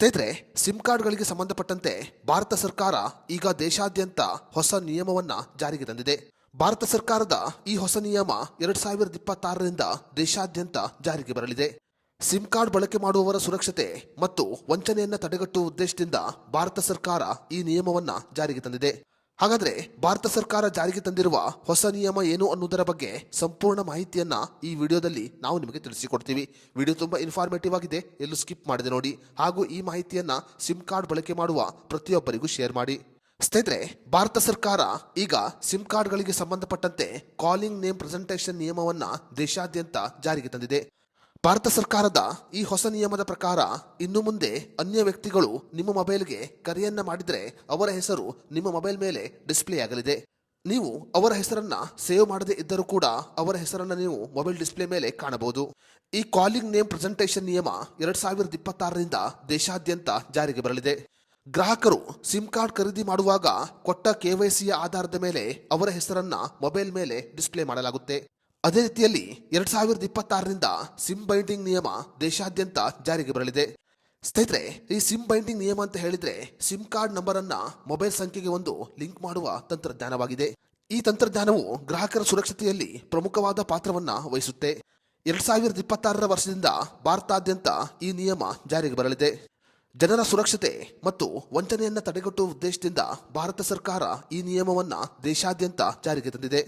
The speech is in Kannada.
ಸ್ನೇಹಿತರೆ, ಸಿಮ್ ಕಾರ್ಡ್ಗಳಿಗೆ ಸಂಬಂಧಪಟ್ಟಂತೆ ಭಾರತ ಸರ್ಕಾರ ಈಗ ದೇಶಾದ್ಯಂತ ಹೊಸ ನಿಯಮವನ್ನ ಜಾರಿಗೆ ತಂದಿದೆ. ಭಾರತ ಸರ್ಕಾರದ ಈ ಹೊಸ ನಿಯಮ 2026ರಿಂದ ದೇಶಾದ್ಯಂತ ಜಾರಿಗೆ ಬರಲಿದೆ. ಸಿಮ್ ಕಾರ್ಡ್ ಬಳಕೆ ಮಾಡುವವರ ಸುರಕ್ಷತೆ ಮತ್ತು ವಂಚನೆಯನ್ನ ತಡೆಗಟ್ಟುವ ಉದ್ದೇಶದಿಂದ ಭಾರತ ಸರ್ಕಾರ ಈ ನಿಯಮವನ್ನ ಜಾರಿಗೆ ತಂದಿದೆ. ಹಾಗಾದ್ರೆ ಭಾರತ ಸರ್ಕಾರ ಜಾರಿಗೆ ತಂದಿರುವ ಹೊಸ ನಿಯಮ ಏನು ಅನ್ನುವುದರ ಬಗ್ಗೆ ಸಂಪೂರ್ಣ ಮಾಹಿತಿಯನ್ನ ಈ ವಿಡಿಯೋದಲ್ಲಿ ನಾವು ನಿಮಗೆ ತಿಳಿಸಿಕೊಡ್ತೀವಿ. ವಿಡಿಯೋ ತುಂಬಾ ಇನ್ಫಾರ್ಮೇಟಿವ್ ಆಗಿದೆ, ಎಲ್ಲೂ ಸ್ಕಿಪ್ ಮಾಡದೆ ನೋಡಿ. ಹಾಗೂ ಈ ಮಾಹಿತಿಯನ್ನ ಸಿಮ್ ಕಾರ್ಡ್ ಬಳಕೆ ಮಾಡುವ ಪ್ರತಿಯೊಬ್ಬರಿಗೂ ಶೇರ್ ಮಾಡಿ. ಸ್ನೇಹಿತರೆ, ಭಾರತ ಸರ್ಕಾರ ಈಗ ಸಿಮ್ ಕಾರ್ಡ್ಗಳಿಗೆ ಸಂಬಂಧಪಟ್ಟಂತೆ ಕಾಲಿಂಗ್ ನೇಮ್ ಪ್ರೆಸೆಂಟೇಷನ್ ನಿಯಮವನ್ನ ದೇಶಾದ್ಯಂತ ಜಾರಿಗೆ ತಂದಿದೆ. ಭಾರತ ಸರ್ಕಾರದ ಈ ಹೊಸ ನಿಯಮದ ಪ್ರಕಾರ ಇನ್ನು ಮುಂದೆ ಅನ್ಯ ವ್ಯಕ್ತಿಗಳು ನಿಮ್ಮ ಮೊಬೈಲ್ಗೆ ಕರೆಯನ್ನ ಮಾಡಿದರೆ ಅವರ ಹೆಸರು ನಿಮ್ಮ ಮೊಬೈಲ್ ಮೇಲೆ ಡಿಸ್ಪ್ಲೇ ಆಗಲಿದೆ. ನೀವು ಅವರ ಹೆಸರನ್ನ ಸೇವ್ ಮಾಡದೇ ಇದ್ದರೂ ಕೂಡ ಅವರ ಹೆಸರನ್ನ ನೀವು ಮೊಬೈಲ್ ಡಿಸ್ಪ್ಲೇ ಮೇಲೆ ಕಾಣಬಹುದು. ಈ ಕಾಲಿಂಗ್ ನೇಮ್ ಪ್ರೆಸೆಂಟೇಷನ್ ನಿಯಮ 2026ರಿಂದ ದೇಶಾದ್ಯಂತ ಜಾರಿಗೆ ಬರಲಿದೆ. ಗ್ರಾಹಕರು ಸಿಮ್ ಕಾರ್ಡ್ ಖರೀದಿ ಮಾಡುವಾಗ ಕೊಟ್ಟ KYCಯ ಆಧಾರದ ಮೇಲೆ ಅವರ ಹೆಸರನ್ನ ಮೊಬೈಲ್ ಮೇಲೆ ಡಿಸ್ಪ್ಲೇ ಮಾಡಲಾಗುತ್ತೆ. ಅದೇ ರೀತಿಯಲ್ಲಿ 2026ರಿಂದ ಸಿಮ್ ಬೈಂಡಿಂಗ್ ನಿಯಮ ದೇಶಾದ್ಯಂತ ಜಾರಿಗೆ ಬರಲಿದೆ. ಸ್ನೇಹಿತರೆ, ಈ ಸಿಮ್ ಬೈಂಡಿಂಗ್ ನಿಯಮ ಅಂತ ಹೇಳಿದ್ರೆ ಸಿಮ್ ಕಾರ್ಡ್ ನಂಬರ್ ಅನ್ನ ಮೊಬೈಲ್ ಸಂಖ್ಯೆಗೆ ಒಂದು ಲಿಂಕ್ ಮಾಡುವ ತಂತ್ರಜ್ಞಾನವಾಗಿದೆ. ಈ ತಂತ್ರಜ್ಞಾನವು ಗ್ರಾಹಕರ ಸುರಕ್ಷತೆಯಲ್ಲಿ ಪ್ರಮುಖವಾದ ಪಾತ್ರವನ್ನ ವಹಿಸುತ್ತೆ. 2026ರ ವರ್ಷದಿಂದ ಭಾರತಾದ್ಯಂತ ಈ ನಿಯಮ ಜಾರಿಗೆ ಬರಲಿದೆ. ಜನರ ಸುರಕ್ಷತೆ ಮತ್ತು ವಂಚನೆಯನ್ನ ತಡೆಗಟ್ಟುವ ಉದ್ದೇಶದಿಂದ ಭಾರತ ಸರ್ಕಾರ ಈ ನಿಯಮವನ್ನ ದೇಶಾದ್ಯಂತ ಜಾರಿಗೆ ತಂದಿದೆ.